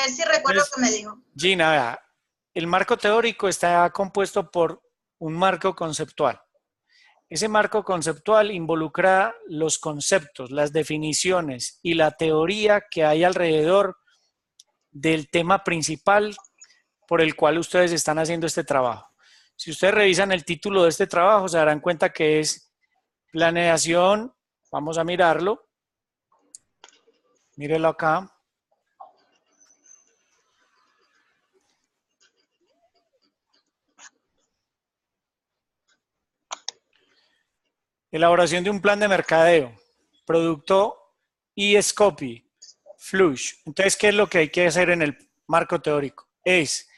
ver si recuerdo lo Entonces, que me dijo. Gina, vea, el marco teórico está compuesto por un marco conceptual. Ese marco conceptual involucra los conceptos, las definiciones y la teoría que hay alrededor del tema principal por el cual ustedes están haciendo este trabajo. Si ustedes revisan el título de este trabajo, se darán cuenta que es planeación. Vamos a mirarlo. Mírelo acá. Elaboración de un plan de mercadeo, producto y Scopy, Flush. Entonces, ¿qué es lo que hay que hacer en el marco teórico? Es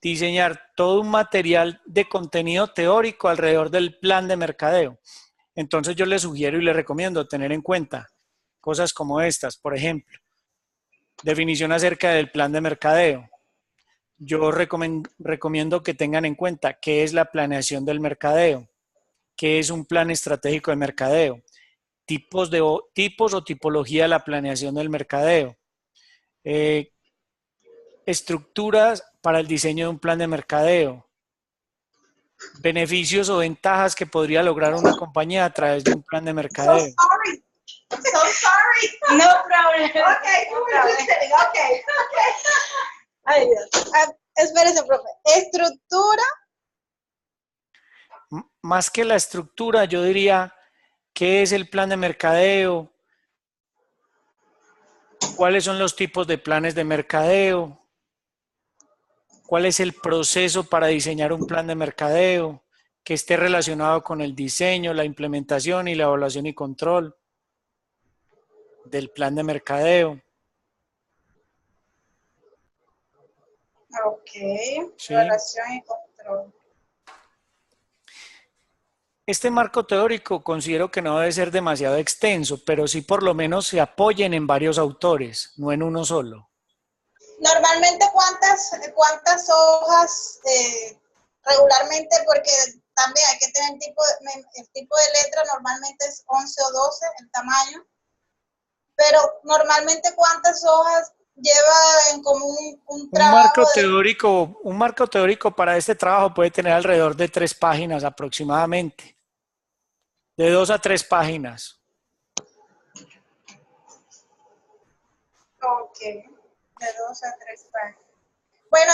diseñar todo un material de contenido teórico alrededor del plan de mercadeo. Entonces, yo les sugiero y les recomiendo tener en cuenta cosas como estas. Por ejemplo, definición acerca del plan de mercadeo. Yo recomiendo que tengan en cuenta qué es la planeación del mercadeo, qué es un plan estratégico de mercadeo, tipos o tipología de la planeación del mercadeo, eh, estructuras para el diseño de un plan de mercadeo, beneficios o ventajas que podría lograr una compañía a través de un plan de So mercadeo. sorry. So sorry. No problem. Okay, no problem. Okay. Ay, Dios. Espérese, profe. Estructura. Más que la estructura, yo diría, ¿qué es el plan de mercadeo? ¿Cuáles son los tipos de planes de mercadeo? ¿Cuál es el proceso para diseñar un plan de mercadeo que esté relacionado con el diseño, la implementación y la evaluación y control del plan de mercadeo? Ok. ¿Sí? Relación y control. Este marco teórico considero que no debe ser demasiado extenso, pero sí por lo menos se apoyen en varios autores, no en uno solo. Normalmente, ¿cuántas hojas regularmente? Porque también hay que tener el tipo de letra, normalmente es 11 o 12 el tamaño, pero normalmente ¿cuántas hojas lleva en común un trabajo Un marco teórico para este trabajo puede tener alrededor de 3 páginas aproximadamente, de 2 a 3 páginas. Ok, de 2 a 3 páginas. Bueno,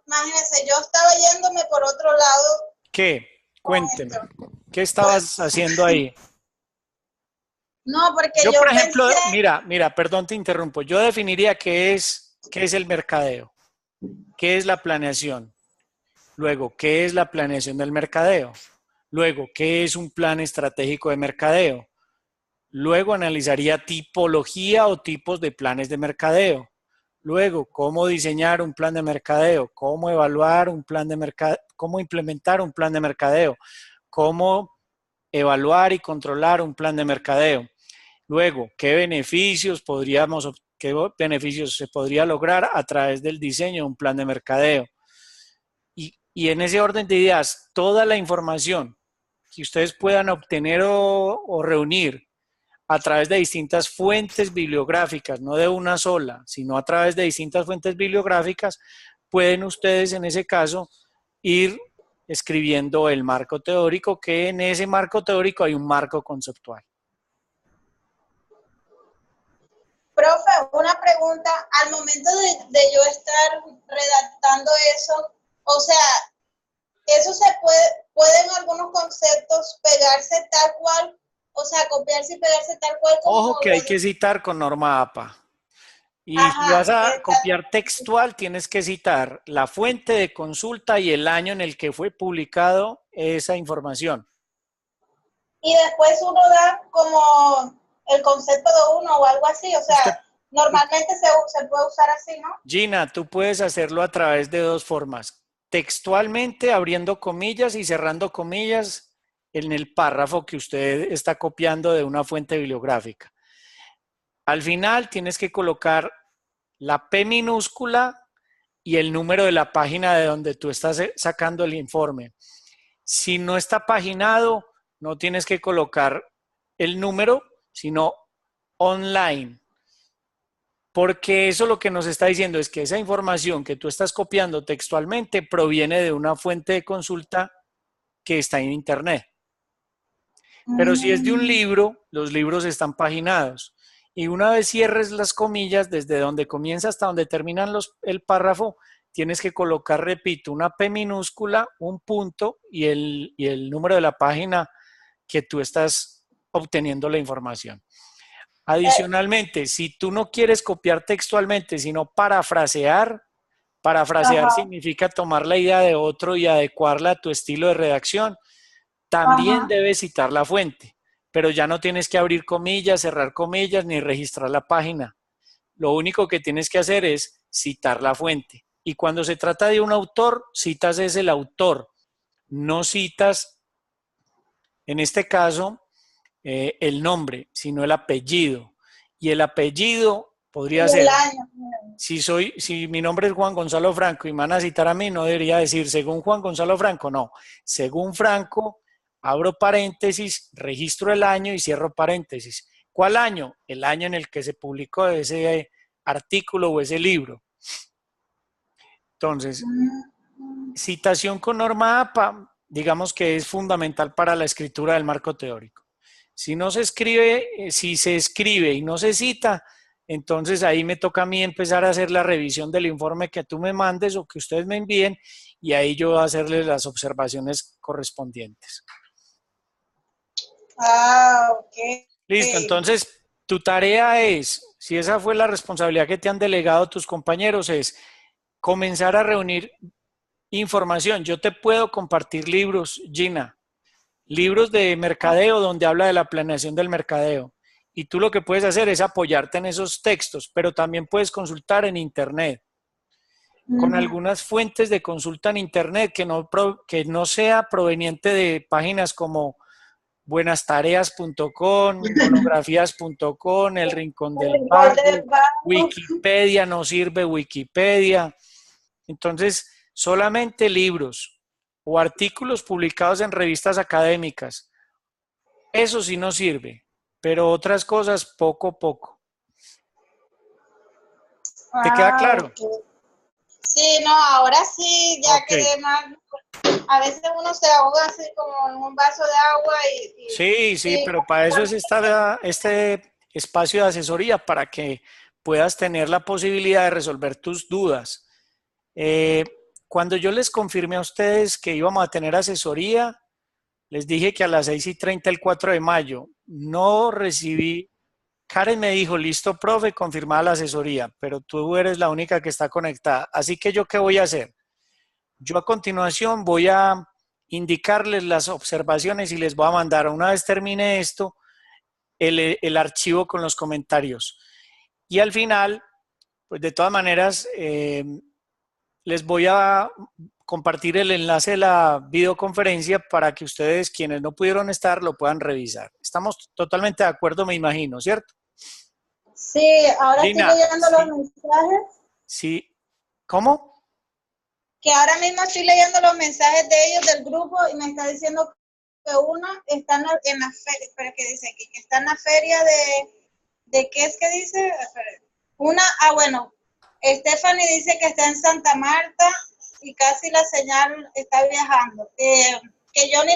imagínense, yo estaba yéndome por otro lado ¿Qué? con Cuénteme. esto. ¿Qué estabas haciendo ahí? No, porque Yo, yo por ejemplo, pensé, mira, perdón, te interrumpo. Yo definiría qué es el mercadeo, qué es la planeación, luego, qué es la planeación del mercadeo, luego, qué es un plan estratégico de mercadeo, luego analizaría tipología o tipos de planes de mercadeo, luego, cómo diseñar un plan de mercadeo, cómo evaluar un plan de mercadeo, cómo implementar un plan de mercadeo, cómo evaluar y controlar un plan de mercadeo. Luego, qué beneficios se podría lograr a través del diseño de un plan de mercadeo? Y en ese orden de ideas, toda la información que ustedes puedan obtener o reunir a través de distintas fuentes bibliográficas, no de una sola, sino a través de distintas fuentes bibliográficas, pueden ustedes en ese caso ir escribiendo el marco teórico, que en ese marco teórico hay un marco conceptual. profe, una pregunta, al momento de yo estar redactando eso, o sea, eso pueden algunos conceptos pegarse tal cual, o sea, copiarse y pegarse tal cual como Ojo que hay que citar con norma APA. Y si vas ajá, a copiar textual, tienes que citar la fuente de consulta y el año en el que fue publicado esa información. y después uno da como el concepto de uno o algo así, o Usted, sea, normalmente se puede usar así, ¿no? Gina, tú puedes hacerlo a través de dos formas. Textualmente, abriendo comillas y cerrando comillas en el párrafo que usted está copiando de una fuente bibliográfica. Al final tienes que colocar la P minúscula y el número de la página de donde tú estás sacando el informe. Si no está paginado, no tienes que colocar el número, sino online. Porque eso lo que nos está diciendo es que esa información que tú estás copiando textualmente proviene de una fuente de consulta que está en Internet. Pero si es de un libro, los libros están paginados. Y una vez cierres las comillas, desde donde comienza hasta donde terminan el párrafo, tienes que colocar, repito, una P minúscula, un punto y el número de la página que tú estás obteniendo la información. Adicionalmente, si tú no quieres copiar textualmente, sino parafrasear, parafrasear Ajá, significa tomar la idea de otro y adecuarla a tu estilo de redacción. También ajá. debes citar la fuente, pero ya no tienes que abrir comillas, cerrar comillas ni registrar la página. Lo único que tienes que hacer es citar la fuente. Y cuando se trata de un autor, citas es el autor, no citas, en este caso, el nombre, sino el apellido. Y el apellido Y podría el ser, año. si mi nombre es Juan Gonzalo Franco y me van a citar a mí, no debería decir según Juan Gonzalo Franco, no. Según Franco, abro paréntesis, registro el año y cierro paréntesis. ¿Cuál año? El año en el que se publicó ese artículo o ese libro. Entonces, citación con norma APA, digamos que es fundamental para la escritura del marco teórico. Si no se escribe, si se escribe y no se cita, entonces ahí me toca a mí empezar a hacer la revisión del informe que tú me mandes o que ustedes me envíen y ahí yo voy a hacerles las observaciones correspondientes. Ah, ok. Listo, entonces tu tarea es, si esa fue la responsabilidad que te han delegado tus compañeros, es comenzar a reunir información. Yo te puedo compartir libros, Gina, libros de mercadeo donde habla de la planeación del mercadeo. Y tú lo que puedes hacer es apoyarte en esos textos, pero también puedes consultar en Internet, con Ujú. algunas fuentes de consulta en Internet que no sea proveniente de páginas como buenastareas.com, monografías.com, El Rincón El del rincón del Vago, vago. Wikipedia, no sirve Wikipedia. Entonces, solamente libros o artículos publicados en revistas académicas. Eso sí no sirve, pero otras cosas poco a poco. ¿Te queda Ah, claro? ok. Sí, no, ahora sí ya Ok. quedé más. A veces uno se ahoga así como en un vaso de agua Sí, sí, y pero para eso es este espacio de asesoría, para que puedas tener la posibilidad de resolver tus dudas. Eh, Cuando yo les confirmé a ustedes que íbamos a tener asesoría, les dije que a las 6:30 el 4 de mayo. No recibí. Karen me dijo, listo, profe, confirmada la asesoría, pero tú eres la única que está conectada. Así que yo, ¿qué voy a hacer? Yo a continuación voy a indicarles las observaciones y les voy a mandar, una vez termine esto, el archivo con los comentarios. Y al final, pues de todas maneras, les voy a compartir el enlace de la videoconferencia para que ustedes, quienes no pudieron estar, lo puedan revisar. Estamos totalmente de acuerdo, me imagino, ¿cierto? sí, ahora estoy Gina, leyendo los sí, mensajes, sí. ¿Cómo? que ahora mismo estoy leyendo los mensajes de ellos del grupo y me está diciendo que uno está en la feria, pero que dice aquí, que está en la feria ¿de qué es que dice? Una, bueno, Stephanie dice que está en Santa Marta y casi la señal está viajando. Que Johnny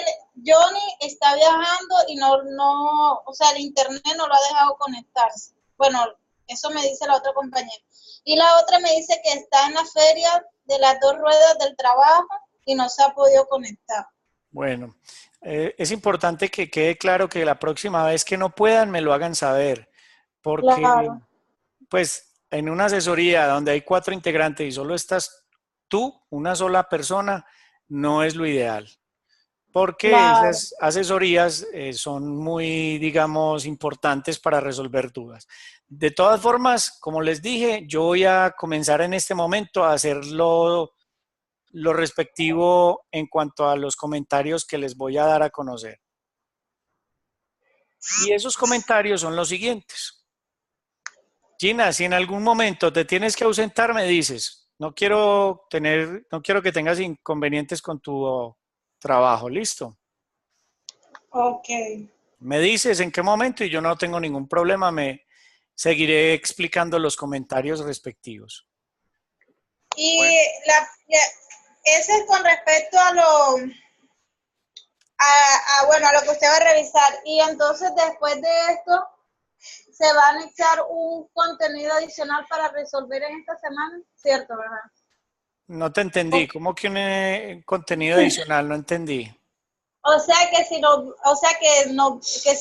está viajando y o sea, el internet no lo ha dejado conectarse. Bueno, eso me dice la otra compañera. Y la otra me dice que está en la feria de las dos ruedas del trabajo y no se ha podido conectar. Bueno, es importante que quede claro que la próxima vez que no puedan me lo hagan saber, porque Claro, pues en una asesoría donde hay 4 integrantes y solo estás tú, una sola persona, no es lo ideal, porque claro. esas asesorías son muy, digamos, importantes para resolver dudas. De todas formas, como les dije, yo voy a comenzar en este momento a hacerlo lo respectivo en cuanto a los comentarios que les voy a dar a conocer. Y esos comentarios son los siguientes. Gina, si en algún momento te tienes que ausentar, me dices, no quiero que tengas inconvenientes con tu trabajo, ¿listo? Ok. Me dices en qué momento y yo no tengo ningún problema, seguiré explicando los comentarios respectivos. Y ese es con respecto a lo que usted va a revisar. Y entonces después de esto, se va a anexar un contenido adicional para resolver en esta semana, ¿cierto, verdad? No te entendí. ¿Cómo que un contenido adicional? No entendí. O sea que si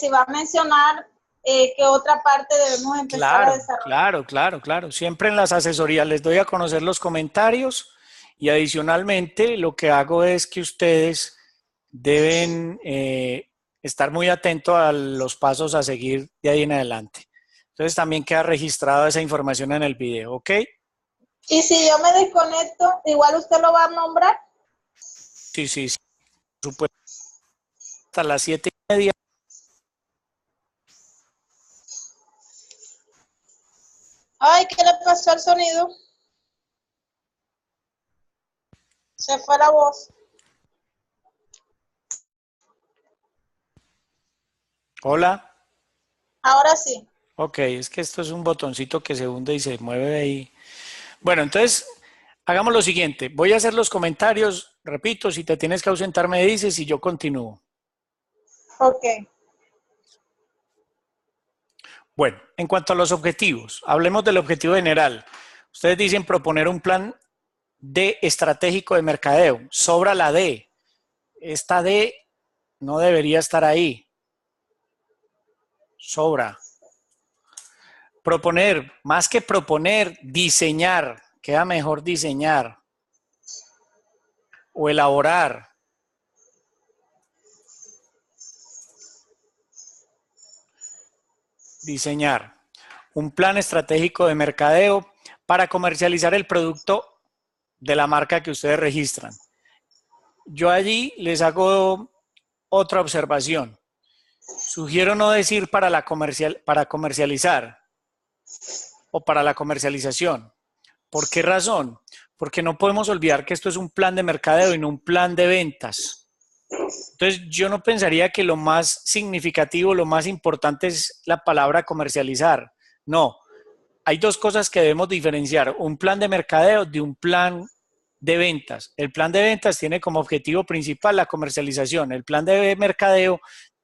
va a mencionar qué otra parte debemos empezar a desarrollar. Claro. Siempre en las asesorías les doy a conocer los comentarios y adicionalmente lo que hago es que ustedes deben estar muy atentos a los pasos a seguir de ahí en adelante. Entonces también queda registrada esa información en el video, ¿ok? Y si yo me desconecto, igual usted lo va a nombrar. Sí, por supuesto. Hasta las 7:30. Ay, ¿qué le pasó al sonido? Se fue la voz. Hola. Ahora sí. Ok, es que esto es un botoncito que se hunde y se mueve ahí. Bueno, entonces hagamos lo siguiente. Voy a hacer los comentarios. Repito, si te tienes que ausentar me dices y yo continúo. Ok. Bueno, en cuanto a los objetivos, hablemos del objetivo general. Ustedes dicen proponer un plan D estratégico de mercadeo. Sobra la D. Esta D no debería estar ahí. Sobra. Proponer, más que proponer, diseñar. Queda mejor diseñar o elaborar. Diseñar un plan estratégico de mercadeo para comercializar el producto de la marca que ustedes registran. Yo allí les hago otra observación. Sugiero no decir para comercializar o para la comercialización. ¿Por qué razón? Porque no podemos olvidar que esto es un plan de mercadeo y no un plan de ventas. Entonces, yo no pensaría que lo más significativo, lo más importante es la palabra comercializar. No, hay dos cosas que debemos diferenciar, un plan de mercadeo de un plan de ventas. El plan de ventas tiene como objetivo principal la comercialización. El plan de mercadeo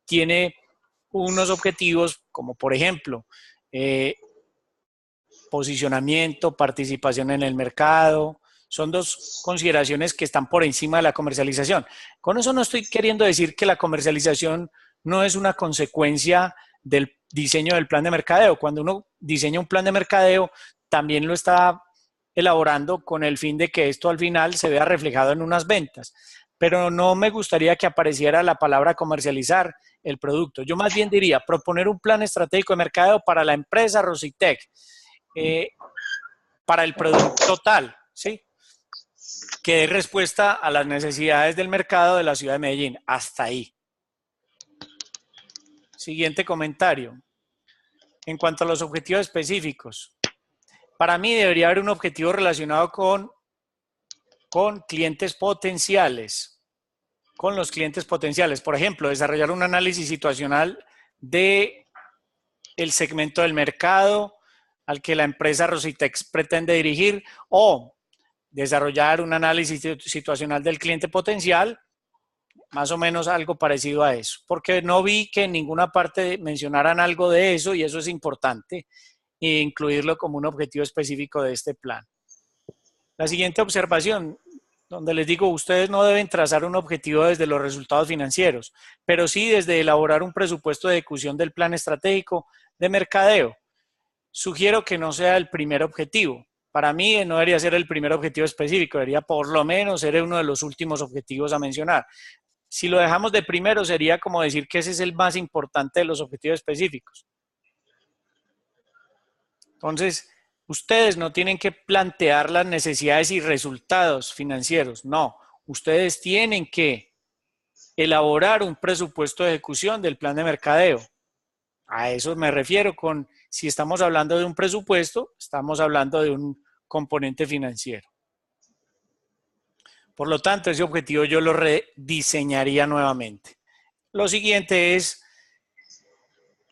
tiene unos objetivos como, por ejemplo, posicionamiento, participación en el mercado. Son dos consideraciones que están por encima de la comercialización. Con eso no estoy queriendo decir que la comercialización no es una consecuencia del diseño del plan de mercadeo. Cuando uno diseña un plan de mercadeo, también lo está elaborando con el fin de que esto al final se vea reflejado en unas ventas. Pero no me gustaría que apareciera la palabra comercializar el producto. Yo más bien diría proponer un plan estratégico de mercadeo para la empresa Rositec, para el producto total, ¿sí? Que dé respuesta a las necesidades del mercado de la ciudad de Medellín. Hasta ahí. Siguiente comentario. En cuanto a los objetivos específicos, para mí debería haber un objetivo relacionado con clientes potenciales, con los clientes potenciales. Por ejemplo, desarrollar un análisis situacional de el segmento del mercado al que la empresa Rositex pretende dirigir o desarrollar un análisis situacional del cliente potencial, más o menos algo parecido a eso, porque no vi que en ninguna parte mencionaran algo de eso y eso es importante, e incluirlo como un objetivo específico de este plan. La siguiente observación, donde les digo, ustedes no deben trazar un objetivo desde los resultados financieros, pero sí desde elaborar un presupuesto de ejecución del plan estratégico de mercadeo. Sugiero que no sea el primer objetivo. Para mí no debería ser el primer objetivo específico, debería por lo menos ser uno de los últimos objetivos a mencionar. Si lo dejamos de primero, sería como decir que ese es el más importante de los objetivos específicos. Entonces, ustedes no tienen que plantear las necesidades y resultados financieros, no. Ustedes tienen que elaborar un presupuesto de ejecución del plan de mercadeo. A eso me refiero con, si estamos hablando de un presupuesto, estamos hablando de un componente financiero. Por lo tanto, ese objetivo yo lo rediseñaría nuevamente. Lo siguiente es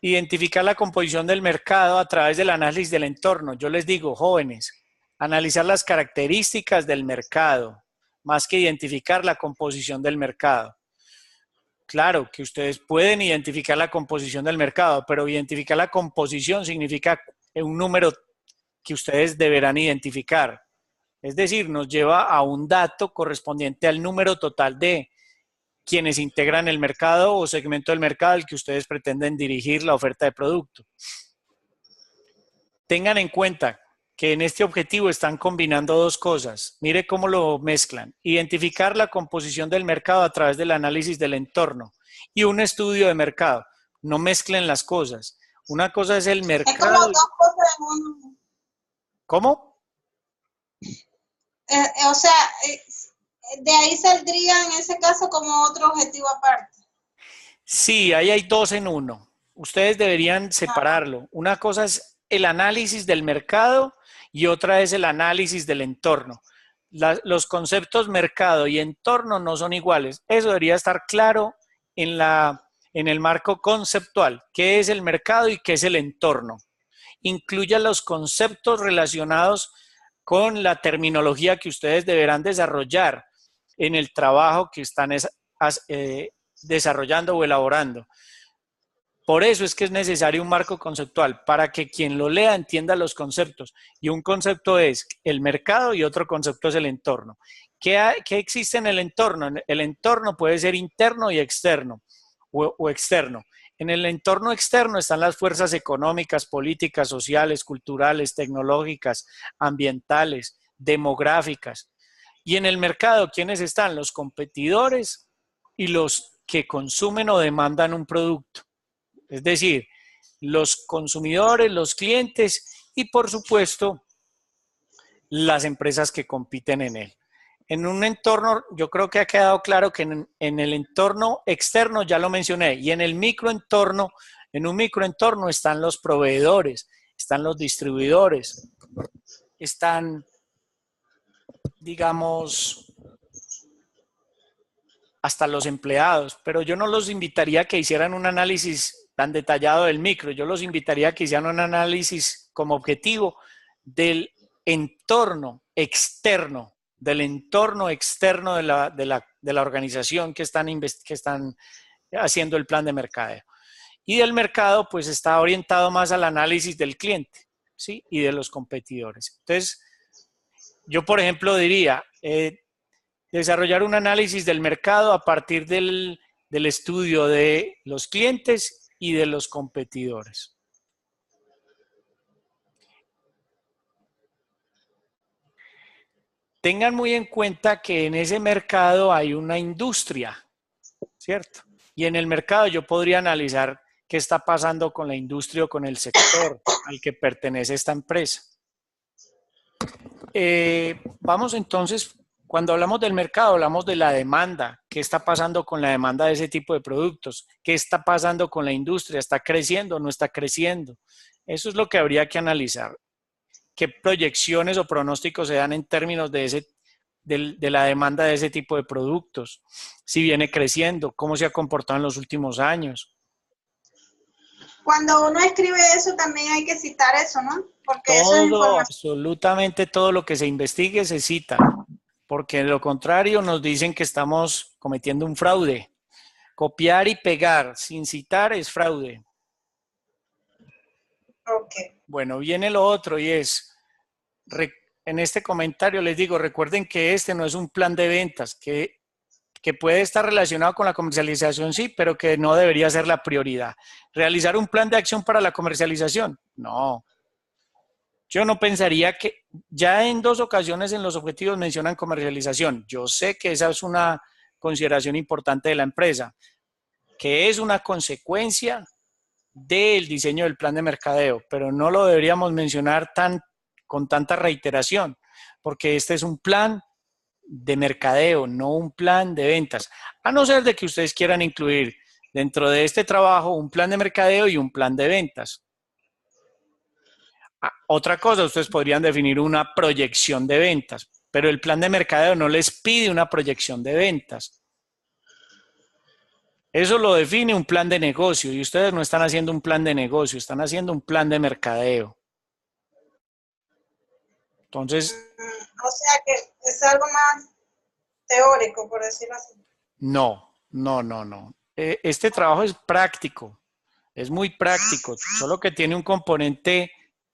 Identificar la composición del mercado a través del análisis del entorno. Yo les digo, jóvenes, analizar las características del mercado, más que identificar la composición del mercado. Claro que ustedes pueden identificar la composición del mercado, pero identificar la composición significa un número que ustedes deberán identificar. Es decir, nos lleva a un dato correspondiente al número total de quienes integran el mercado o segmento del mercado al que ustedes pretenden dirigir la oferta de producto. Tengan en cuenta que en este objetivo están combinando dos cosas. Mire cómo lo mezclan. Identificar la composición del mercado a través del análisis del entorno y un estudio de mercado. No mezclen las cosas. Una cosa es el mercado. Es como dos cosas en uno. ¿Cómo? O sea, de ahí saldría en ese caso como otro objetivo aparte. Sí, ahí hay dos en uno. Ustedes deberían separarlo. Una cosa es el análisis del mercado y otra es el análisis del entorno. Los conceptos mercado y entorno no son iguales. Eso debería estar claro en el marco conceptual. ¿Qué es el mercado y qué es el entorno? Incluya los conceptos relacionados con la terminología que ustedes deberán desarrollar en el trabajo que están desarrollando o elaborando. Por eso es que es necesario un marco conceptual, para que quien lo lea entienda los conceptos. Y un concepto es el mercado y otro concepto es el entorno. ¿Qué existe en el entorno? El entorno puede ser interno y externo o externo. En el entorno externo están las fuerzas económicas, políticas, sociales, culturales, tecnológicas, ambientales, demográficas. Y en el mercado, ¿quiénes están? Los competidores y los que consumen o demandan un producto. Es decir, los consumidores, los clientes y, por supuesto, las empresas que compiten en él. En un entorno, yo creo que ha quedado claro que en el entorno externo ya lo mencioné, y en el microentorno, en un microentorno están los proveedores, están los distribuidores, están, digamos, hasta los empleados, pero yo no los invitaría a que hicieran un análisis tan detallado del micro, yo los invitaría a que hicieran un análisis como objetivo del entorno externo, de la organización que están haciendo el plan de mercadeo. Y del mercado, pues está orientado más al análisis del cliente, ¿sí? Y de los competidores. Entonces, yo, por ejemplo, diría, desarrollar un análisis del mercado a partir del estudio de los clientes y de los competidores. Tengan muy en cuenta que en ese mercado hay una industria, ¿cierto? Y en el mercado yo podría analizar qué está pasando con la industria o con el sector al que pertenece esta empresa. Vamos entonces, cuando hablamos del mercado, hablamos de la demanda. ¿Qué está pasando con la demanda de ese tipo de productos? ¿Qué está pasando con la industria? ¿Está creciendo o no está creciendo? Eso es lo que habría que analizar. ¿Qué proyecciones o pronósticos se dan en términos de la demanda de ese tipo de productos? Si viene creciendo, ¿cómo se ha comportado en los últimos años? Cuando uno escribe eso también hay que citar eso, ¿no? Porque eso es Todo, absolutamente todo lo que se investigue se cita, porque de lo contrario nos dicen que estamos cometiendo un fraude. Copiar y pegar sin citar es fraude. Okay. Bueno, viene lo otro y es, en este comentario les digo, recuerden que este no es un plan de ventas, que puede estar relacionado con la comercialización, sí, pero que no debería ser la prioridad. ¿Realizar un plan de acción para la comercialización? No. Yo no pensaría que, ya en 2 ocasiones en los objetivos mencionan comercialización. Yo sé que esa es una consideración importante de la empresa, que es una consecuencia del diseño del plan de mercadeo, pero no lo deberíamos mencionar con tanta reiteración, porque este es un plan de mercadeo, no un plan de ventas, a no ser de que ustedes quieran incluir dentro de este trabajo un plan de mercadeo y un plan de ventas. Otra cosa, ustedes podrían definir una proyección de ventas, pero el plan de mercadeo no les pide una proyección de ventas. Eso lo define un plan de negocio y ustedes no están haciendo un plan de negocio, están haciendo un plan de mercadeo. Entonces, O sea que es algo más teórico, por decirlo así. no. Este trabajo es práctico, es muy práctico, solo que tiene un componente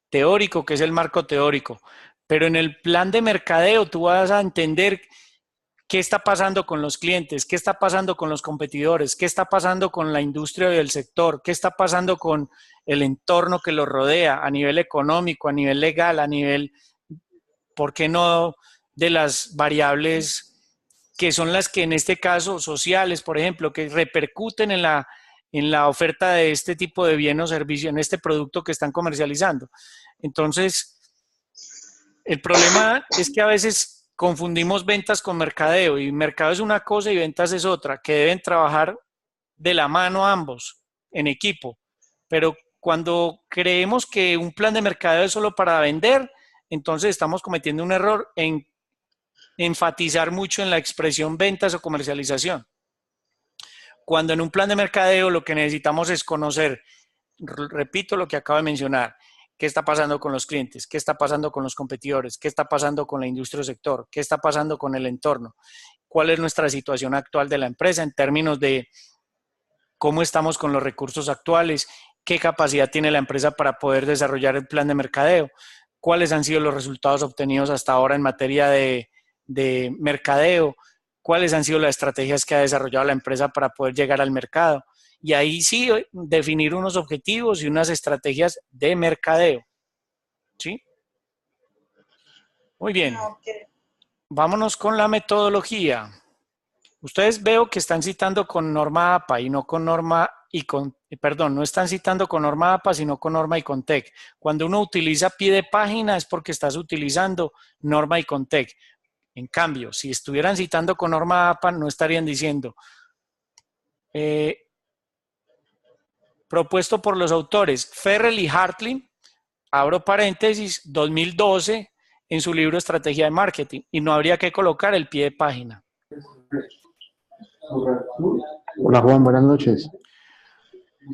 teórico que es el marco teórico. Pero en el plan de mercadeo tú vas a entender qué está pasando con los clientes, qué está pasando con los competidores, qué está pasando con la industria y el sector, qué está pasando con el entorno que los rodea a nivel económico, a nivel legal, a nivel, ¿por qué no?, de las variables que son las que en este caso sociales, por ejemplo, que repercuten en la oferta de este tipo de bien o servicio, en este producto que están comercializando. Entonces, el problema es que a veces confundimos ventas con mercadeo y mercado es una cosa y ventas es otra, que deben trabajar de la mano ambos en equipo. Pero cuando creemos que un plan de mercadeo es solo para vender, entonces estamos cometiendo un error en enfatizar mucho en la expresión ventas o comercialización. Cuando en un plan de mercadeo lo que necesitamos es conocer, repito lo que acabo de mencionar, qué está pasando con los clientes, qué está pasando con los competidores, qué está pasando con la industria o sector, qué está pasando con el entorno, cuál es nuestra situación actual de la empresa en términos de cómo estamos con los recursos actuales, qué capacidad tiene la empresa para poder desarrollar el plan de mercadeo, cuáles han sido los resultados obtenidos hasta ahora en materia de mercadeo, cuáles han sido las estrategias que ha desarrollado la empresa para poder llegar al mercado. Y ahí sí definir unos objetivos y unas estrategias de mercadeo. ¿Sí? Muy bien. Okay. Vámonos con la metodología. Ustedes veo que están citando con norma APA y no con norma y con, perdón, no están citando con norma APA, sino con norma ICONTEC. Cuando uno utiliza pie de página es porque estás utilizando norma ICONTEC. En cambio, si estuvieran citando con norma APA, no estarían diciendo propuesto por los autores Ferrell y Hartley, abro paréntesis, 2012, en su libro Estrategia de Marketing, y no habría que colocar el pie de página. Hola Juan, buenas noches.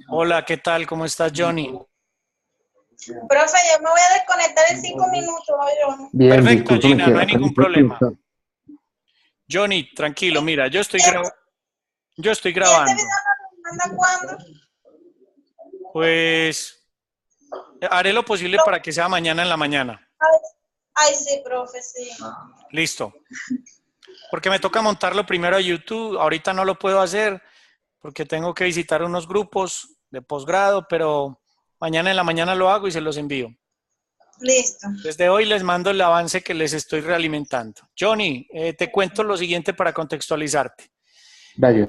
Hola, ¿qué tal? ¿Cómo estás, Johnny? Profe, yo me voy a desconectar en 5 minutos. Yo. Bien, Perfecto, discúlpame Gina, que no hay acá ningún me puedo problema. conectar. Johnny, tranquilo, mira, yo estoy grabando. ¿Y este video lo manda cuándo? Pues haré lo posible para que sea mañana en la mañana. Ay, sí, profe, sí. Listo. Porque me toca montarlo primero a YouTube. Ahorita no lo puedo hacer porque tengo que visitar unos grupos de posgrado, pero mañana en la mañana lo hago y se los envío. Listo. Desde hoy les mando el avance que les estoy realimentando. Johnny, te cuento lo siguiente para contextualizarte. Rayos.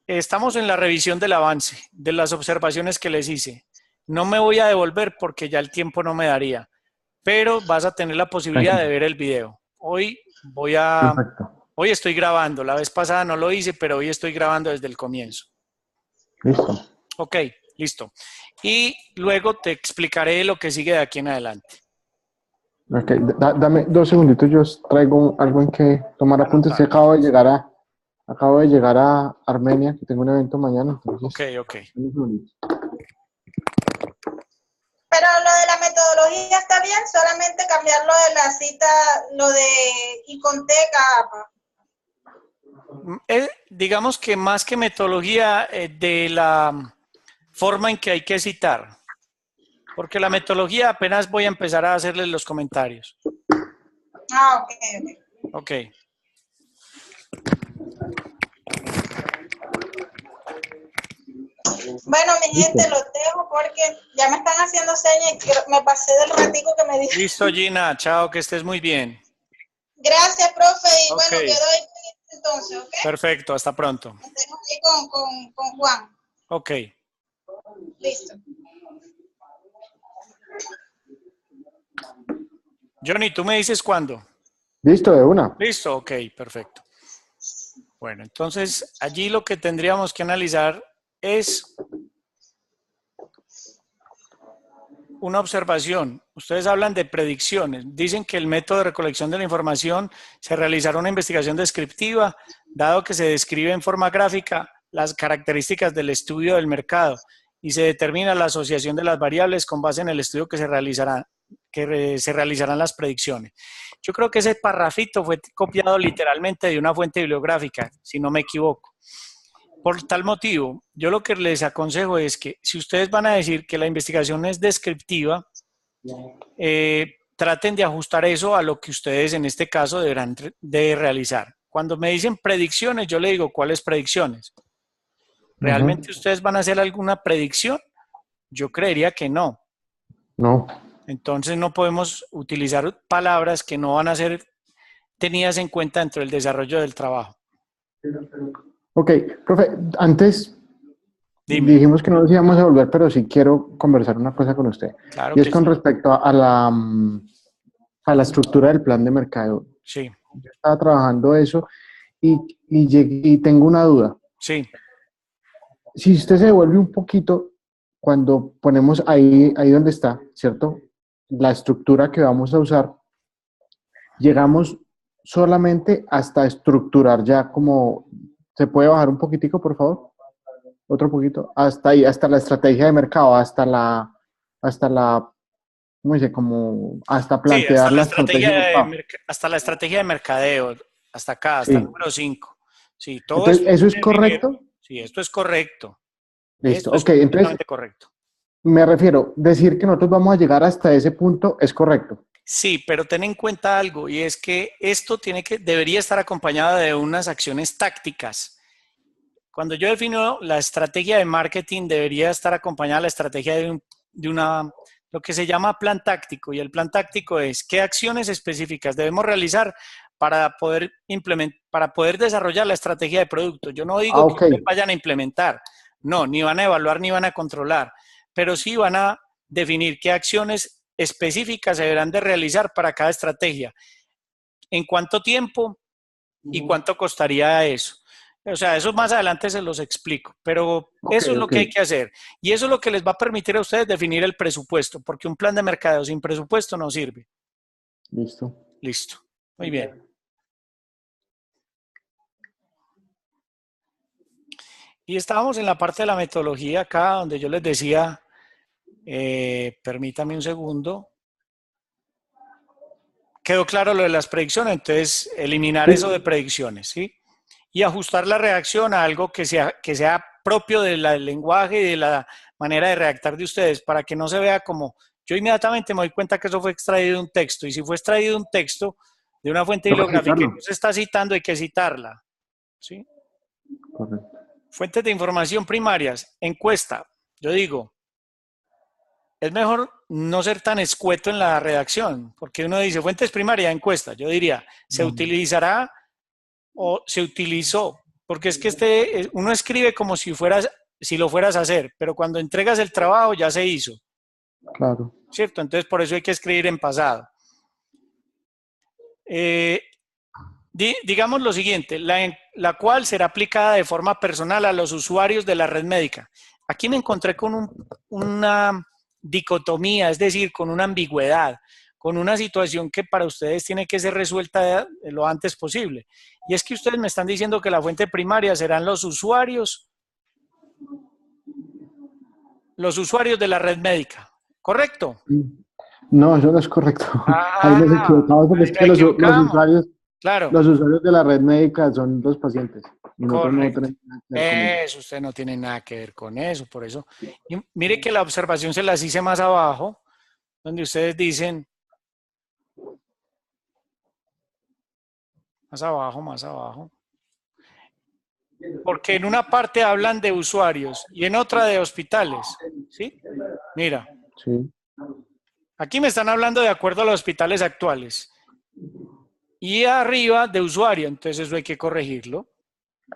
Estamos en la revisión del avance, de las observaciones que les hice. No me voy a devolver porque ya el tiempo no me daría, pero vas a tener la posibilidad de ver el video. Perfecto. Hoy estoy grabando. La vez pasada no lo hice, pero hoy estoy grabando desde el comienzo. Listo. Ok, listo. Y luego te explicaré lo que sigue de aquí en adelante. Ok, dame 2 segunditos, yo traigo algo en que tomar apuntes. Dale. Acabo de llegar a Armenia, que tengo un evento mañana. Entonces, Ok. Pero lo de la metodología está bien, solamente cambiar lo de la cita, lo de ICONTEC a APA. Digamos que más que metodología de la forma en que hay que citar, porque la metodología apenas voy a empezar a hacerles los comentarios. Ah, ok. Ok. Bueno, mi gente, los dejo porque ya me están haciendo señas y me pasé del ratico que me dijo. Listo, Gina. Chao, que estés muy bien. Gracias, profe. Y Ok. bueno, quedo ahí entonces, ¿ok? Perfecto, hasta pronto. Me tengo aquí con Juan. Ok. Listo. Johnny, ¿tú me dices cuándo? Listo, de una. Listo, ok, perfecto. Bueno, entonces allí lo que tendríamos que analizar es una observación. Ustedes hablan de predicciones. Dicen que el método de recolección de la información se realizará una investigación descriptiva, dado que se describe en forma gráfica, las características del estudio del mercado y se determina la asociación de las variables con base en el estudio que se realizarán las predicciones. Yo creo que ese parrafito fue copiado literalmente de una fuente bibliográfica, si no me equivoco. Por tal motivo, yo lo que les aconsejo es que si ustedes van a decir que la investigación es descriptiva, traten de ajustar eso a lo que ustedes en este caso deberán de realizar. Cuando me dicen predicciones, yo le digo, ¿cuáles predicciones? ¿Realmente ustedes van a hacer alguna predicción? Yo creería que no. No. Entonces no podemos utilizar palabras que no van a ser tenidas en cuenta dentro del desarrollo del trabajo. Ok, profe, antes Dime. dijimos que no nos íbamos a volver, pero sí quiero conversar una cosa con usted. Claro Y es que con sí. respecto a la estructura del plan de mercado. Sí, Yo estaba trabajando eso y tengo una duda. sí. Si usted se devuelve un poquito, cuando ponemos ahí donde está, ¿cierto? La estructura que vamos a usar, llegamos solamente hasta estructurar ya como, ¿se puede bajar un poquitico, por favor? Otro poquito, hasta ahí, hasta la estrategia de mercado, hasta la, ¿cómo dice? Como hasta Sí, plantear la estrategia de mercado. hasta la estrategia de mercadeo, hasta acá, hasta el Sí. número 5. Sí, todo Entonces, esto ¿eso es tiene que definir. correcto? Sí, esto es correcto. Listo. Esto es Ok, entonces completamente correcto. me refiero, decir que nosotros vamos a llegar hasta ese punto es correcto. Sí, pero ten en cuenta algo, y es que esto debería estar acompañado de unas acciones tácticas. Cuando yo defino la estrategia de marketing, debería estar acompañada la estrategia lo que se llama plan táctico. Y el plan táctico es qué acciones específicas debemos realizar para poder desarrollar la estrategia de producto. Yo no digo que Ok, ustedes vayan a implementar, no, ni van a evaluar ni van a controlar, pero sí van a definir qué acciones específicas se deberán de realizar para cada estrategia. ¿En cuánto tiempo y cuánto costaría eso? O sea, eso más adelante se los explico, pero ok, eso es lo ok. que hay que hacer. Y eso es lo que les va a permitir a ustedes definir el presupuesto, porque un plan de mercadeo sin presupuesto no sirve. Listo. Listo. Muy bien. Y estábamos en la parte de la metodología acá, donde yo les decía, permítame un segundo. Quedó claro lo de las predicciones, entonces eliminar eso de Sí, predicciones, ¿sí? Y ajustar la redacción a algo que sea propio del lenguaje y de la manera de redactar de ustedes, para que no se vea como, yo inmediatamente me doy cuenta que eso fue extraído de un texto, y si fue extraído de un texto, de una fuente toca bibliográfica, y citarlo. no se está citando, hay que citarla, ¿sí? Correcto. Fuentes de información primarias, encuesta, yo digo, es mejor no ser tan escueto en la redacción, porque uno dice fuentes primarias, encuesta, yo diría, se utilizará o se utilizó, porque es que uno escribe como si lo fueras a hacer, pero cuando entregas el trabajo ya se hizo, Claro. ¿cierto? Entonces por eso hay que escribir en pasado. Digamos lo siguiente, la cual será aplicada de forma personal a los usuarios de la red médica. Aquí me encontré con una dicotomía, es decir, con una ambigüedad, con una situación que para ustedes tiene que ser resuelta lo antes posible. Y es que ustedes me están diciendo que la fuente primaria serán los usuarios de la red médica, ¿correcto? No, eso no es correcto. Ahí nos Ah, equivocamos porque ahí es nos que equivocamos. Claro, los usuarios de la red médica son los pacientes. Y nosotros no correcto. tenemos nada que ver con ellos. Eso, usted no tiene nada que ver con eso, por eso. Y mire que la observación se las hice más abajo, donde ustedes dicen, más abajo, porque en una parte hablan de usuarios y en otra de hospitales, ¿sí? Mira, Sí. aquí me están hablando de acuerdo a los hospitales actuales y arriba de usuario, entonces eso hay que corregirlo.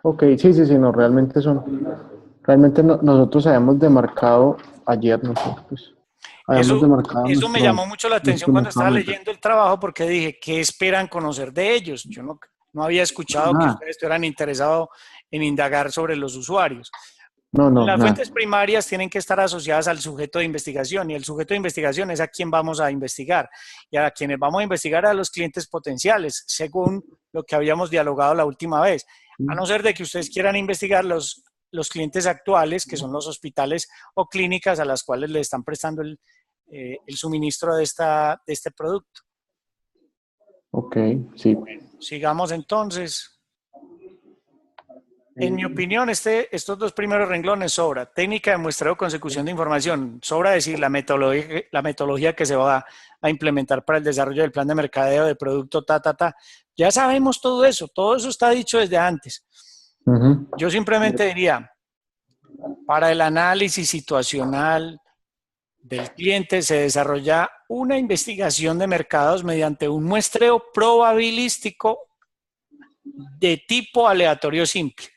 Ok, sí, sí, sí, no, realmente nosotros habíamos demarcado ayer, nosotros, pues, habíamos demarcado Eso me llamó mucho la atención cuando nuestra estaba meta. leyendo el trabajo porque dije, ¿qué esperan conocer de ellos? Yo no había escuchado que Nada, ustedes estuvieran interesados en indagar sobre los usuarios. no, no, Las nada. fuentes primarias tienen que estar asociadas al sujeto de investigación y el sujeto de investigación es a quien vamos a investigar y a quienes vamos a investigar a los clientes potenciales, según lo que habíamos dialogado la última vez. A no ser de que ustedes quieran investigar los clientes actuales, que son los hospitales o clínicas a las cuales le están prestando el suministro de este producto. Ok, sí. Sigamos entonces. En mi opinión, estos dos primeros renglones sobra. Técnica de muestreo, consecución de información. Sobra decir la metodología que se va a implementar para el desarrollo del plan de mercadeo, de producto, Ya sabemos todo eso está dicho desde antes. Yo simplemente diría, para el análisis situacional del cliente se desarrolla una investigación de mercados mediante un muestreo probabilístico de tipo aleatorio simple,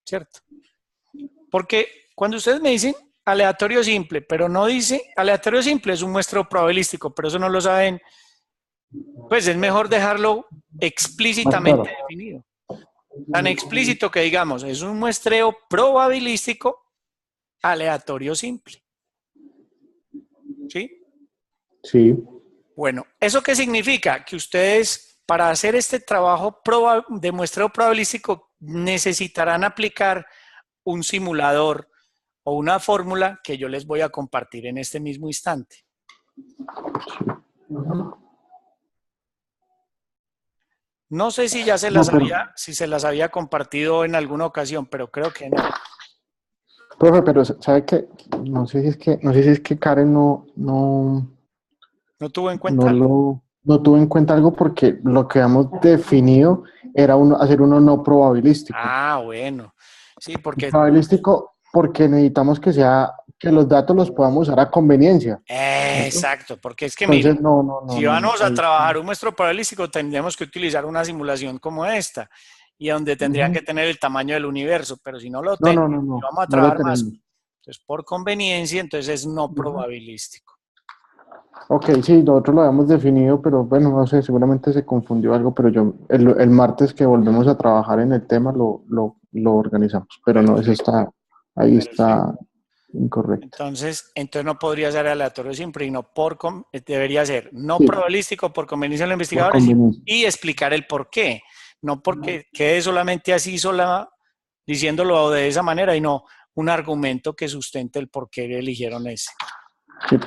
¿cierto? Porque cuando ustedes me dicen aleatorio simple, pero no dice aleatorio simple, es un muestreo probabilístico, pero eso no lo saben, pues es mejor dejarlo explícitamente definido. Tan explícito que digamos, es un muestreo probabilístico aleatorio simple. ¿Sí? Sí. Bueno, ¿eso qué significa? Que ustedes, para hacer este trabajo de muestreo probabilístico, necesitarán aplicar un simulador o una fórmula que yo les voy a compartir en este mismo instante. No sé si ya se las había compartido en alguna ocasión, pero creo que no. Profe, pero ¿sabe qué? No sé si es que Karen no tuvo en cuenta no tuvo en cuenta algo porque lo que habíamos definido era hacer uno no probabilístico. Ah, bueno. Sí, porque... Probabilístico porque necesitamos que los datos los podamos usar a conveniencia. Exacto, porque es que Entonces, mire, si vamos a trabajar un muestreo probabilístico, tendríamos que utilizar una simulación como esta, y donde tendrían que tener el tamaño del universo, pero si no lo tenemos, y vamos a trabajar más, entonces por conveniencia, entonces es no probabilístico. Ok, sí, nosotros lo habíamos definido, pero bueno, no sé, seguramente se confundió algo, pero yo el martes que volvemos a trabajar en el tema lo organizamos, pero no, eso está, ahí está incorrecto. Entonces no podría ser aleatorio simple, debería ser no probabilístico por conveniencia de los investigadores y explicar el por qué, no porque quede solamente así diciéndolo de esa manera y no un argumento que sustente el por qué eligieron ese. Sí,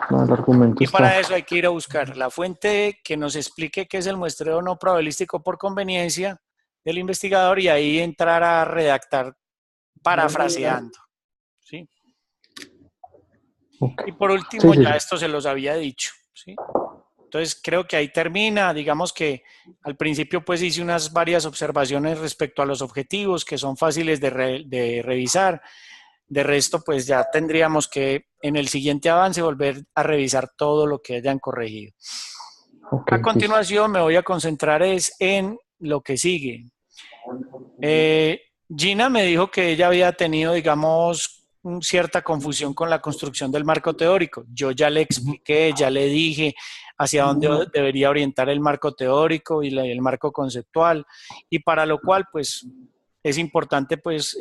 no, el argumento y para eso hay que ir a buscar la fuente que nos explique qué es el muestreo no probabilístico por conveniencia del investigador y ahí entrar a redactar parafraseando. ¿Sí? Okay. Y por último, esto se los había dicho. ¿Sí? Entonces creo que ahí termina. Digamos que al principio pues hice unas varias observaciones respecto a los objetivos que son fáciles de revisar. De resto, pues ya tendríamos que en el siguiente avance volver a revisar todo lo que hayan corregido. A continuación me voy a concentrar en lo que sigue. Gina me dijo que ella había tenido, digamos, cierta confusión con la construcción del marco teórico. Yo ya le expliqué, ya le dije hacia dónde debería orientar el marco teórico y el marco conceptual, y para lo cual, pues, es importante, pues,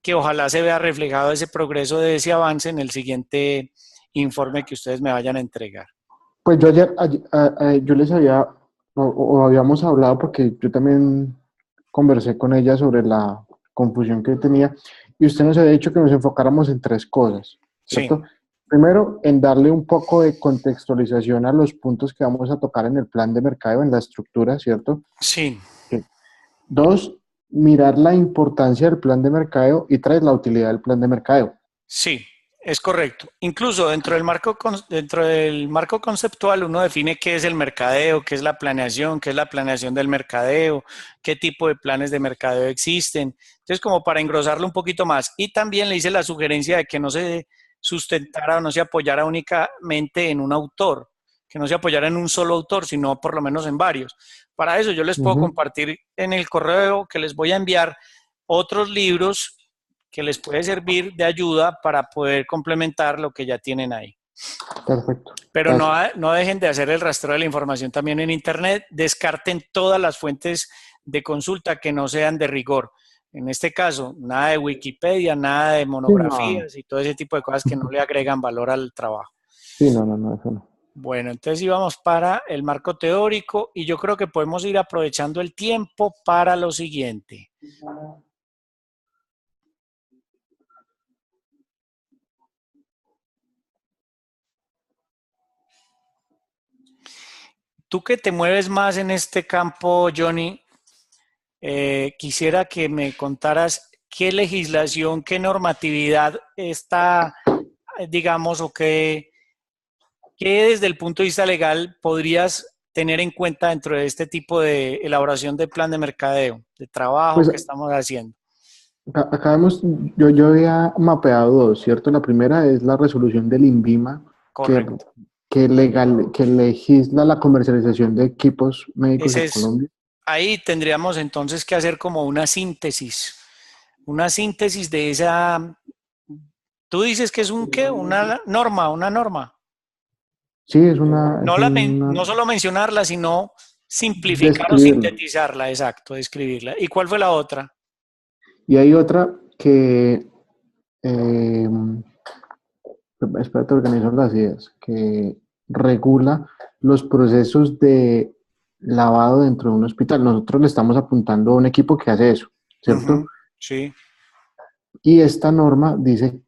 que ojalá se vea reflejado ese progreso de ese avance en el siguiente informe que ustedes me vayan a entregar. Pues yo ayer yo les había, o habíamos hablado porque yo también conversé con ella sobre la confusión que tenía y usted nos había dicho que nos enfocáramos en tres cosas, ¿cierto? Sí. Primero, en darle un poco de contextualización a los puntos que vamos a tocar en el plan de mercadeo, en la estructura, ¿cierto? Sí. Dos, mirar la importancia del plan de mercadeo y tres, la utilidad del plan de mercadeo. Sí, es correcto. Incluso dentro del marco conceptual uno define qué es el mercadeo, qué es la planeación del mercadeo, qué tipo de planes de mercadeo existen. Entonces, como para engrosarlo un poquito más. Y también le hice la sugerencia de que no se sustentara o no se apoyara únicamente en un autor, que no se apoyara en un solo autor, sino por lo menos en varios. Para eso yo les puedo compartir en el correo que les voy a enviar otros libros que les puede servir de ayuda para poder complementar lo que ya tienen ahí. Perfecto. Pero no dejen de hacer el rastreo de la información también en Internet. Descarten todas las fuentes de consulta que no sean de rigor. En este caso, nada de Wikipedia, nada de monografías y todo ese tipo de cosas que no le agregan valor al trabajo. Sí, no, eso no. Bueno, entonces íbamos para el marco teórico y yo creo que podemos ir aprovechando el tiempo para lo siguiente. tú que te mueves más en este campo, Johnny, quisiera que me contaras qué legislación, qué normatividad está, digamos, o qué desde el punto de vista legal podrías tener en cuenta dentro de este tipo de elaboración de plan de mercadeo, de trabajo Pues que estamos haciendo. acá vemos, yo había mapeado dos, ¿cierto? La primera es la resolución del INVIMA que, Correcto. que legisla la comercialización de equipos médicos Ese en es, Colombia. ahí tendríamos entonces que hacer como una síntesis de esa. Tú dices que es un qué, una norma, una norma. Sí, es una, No, no solo mencionarla, sino simplificar o describirlo. sintetizarla, exacto, describirla. ¿Y cuál fue la otra? Y hay otra que, eh, espérate, organizo las ideas, que regula los procesos de lavado dentro de un hospital. Nosotros le estamos apuntando a un equipo que hace eso, Ujú, ¿cierto? sí, Y esta norma dice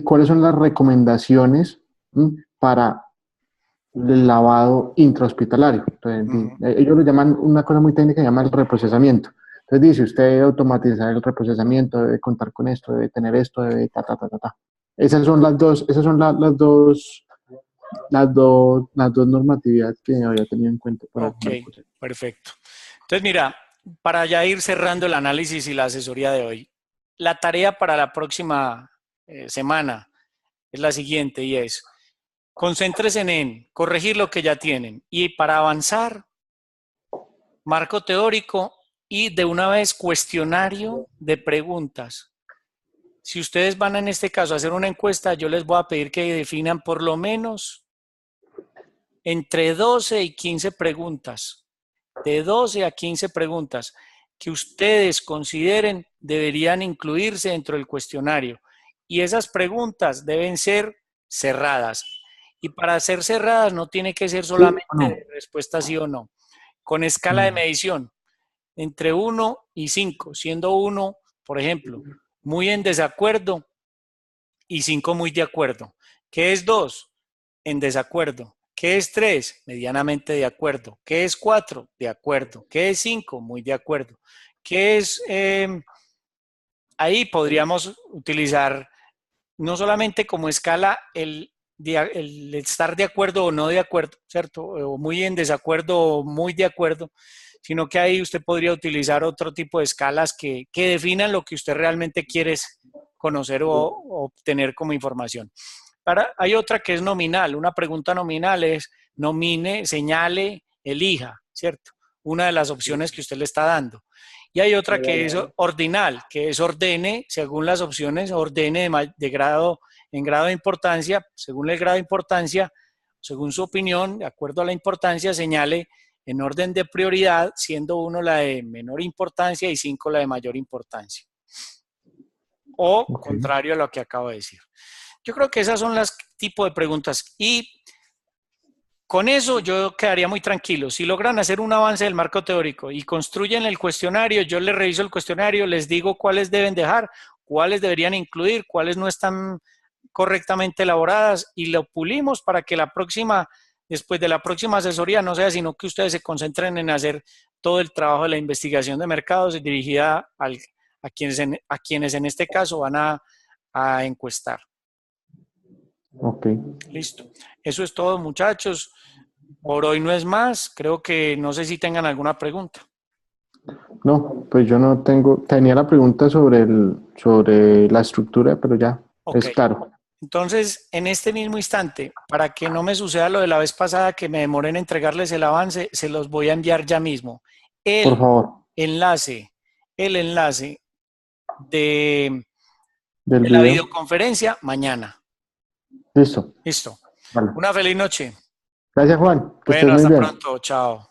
cuáles son las recomendaciones, ¿m? Para el lavado intrahospitalario. Entonces, ujú, ellos lo llaman, una cosa muy técnica, se llama el reprocesamiento. Entonces dice, usted debe automatizar el reprocesamiento, debe contar con esto, debe tener esto, debe ta, ta, ta, ta, ta. Esas son las dos, esas son las dos normatividades que había tenido en cuenta para ok, el proceso. perfecto. Entonces, mira, para ya ir cerrando el análisis y la asesoría de hoy, la tarea para la próxima semana es la siguiente y es, concéntrese en corregir lo que ya tienen y para avanzar, marco teórico y de una vez cuestionario de preguntas. Si ustedes van en este caso a hacer una encuesta, yo les voy a pedir que definan por lo menos entre 12 y 15 preguntas, de 12 a 15 preguntas que ustedes consideren deberían incluirse dentro del cuestionario. Y esas preguntas deben ser cerradas. Y para ser cerradas no tiene que ser ¿Sí o solamente no? de respuesta sí o no. Con escala de Mm, medición, entre 1 y 5, siendo 1, por ejemplo, muy en desacuerdo y 5 muy de acuerdo. ¿Qué es 2? En desacuerdo. ¿Qué es 3? Medianamente de acuerdo. ¿Qué es 4? De acuerdo. ¿Qué es 5? Muy de acuerdo. ¿Qué es? Ahí podríamos utilizar no solamente como escala el estar de acuerdo o no de acuerdo, ¿cierto? O muy en desacuerdo o muy de acuerdo, sino que ahí usted podría utilizar otro tipo de escalas que definan lo que usted realmente quiere conocer o obtener como información. Hay otra que es nominal. Una pregunta nominal es nomine, señale, elija, ¿cierto? Una de las opciones que usted le está dando. Y hay otra que es ordinal, que es ordene, según las opciones, ordene de grado, en grado de importancia, según el grado de importancia, según su opinión, de acuerdo a la importancia, señale en orden de prioridad, siendo 1 la de menor importancia y 5 la de mayor importancia. O ok. contrario a lo que acabo de decir. Yo creo que esas son las tipo de preguntas y con eso yo quedaría muy tranquilo. Si logran hacer un avance del marco teórico y construyen el cuestionario, yo les reviso el cuestionario, les digo cuáles deben dejar, cuáles deberían incluir, cuáles no están correctamente elaboradas y lo pulimos para que la próxima, después de la próxima asesoría, no sea sino que ustedes se concentren en hacer todo el trabajo de la investigación de mercados dirigida a quienes en este caso van a encuestar. Ok. Listo. Eso es todo, muchachos. Por hoy no es más. Creo que no sé si tengan alguna pregunta. No, pues yo no tengo, tenía la pregunta sobre la estructura, pero ya Ok. es claro. Entonces, en este mismo instante, para que no me suceda lo de la vez pasada que me demoré en entregarles el avance, se los voy a enviar ya mismo. Por El favor, enlace, el enlace de, del de la video. videoconferencia mañana. Listo. Listo. Vale. Una feliz noche. Gracias, Juan. Que estés Bueno, muy hasta bien. pronto. Chao.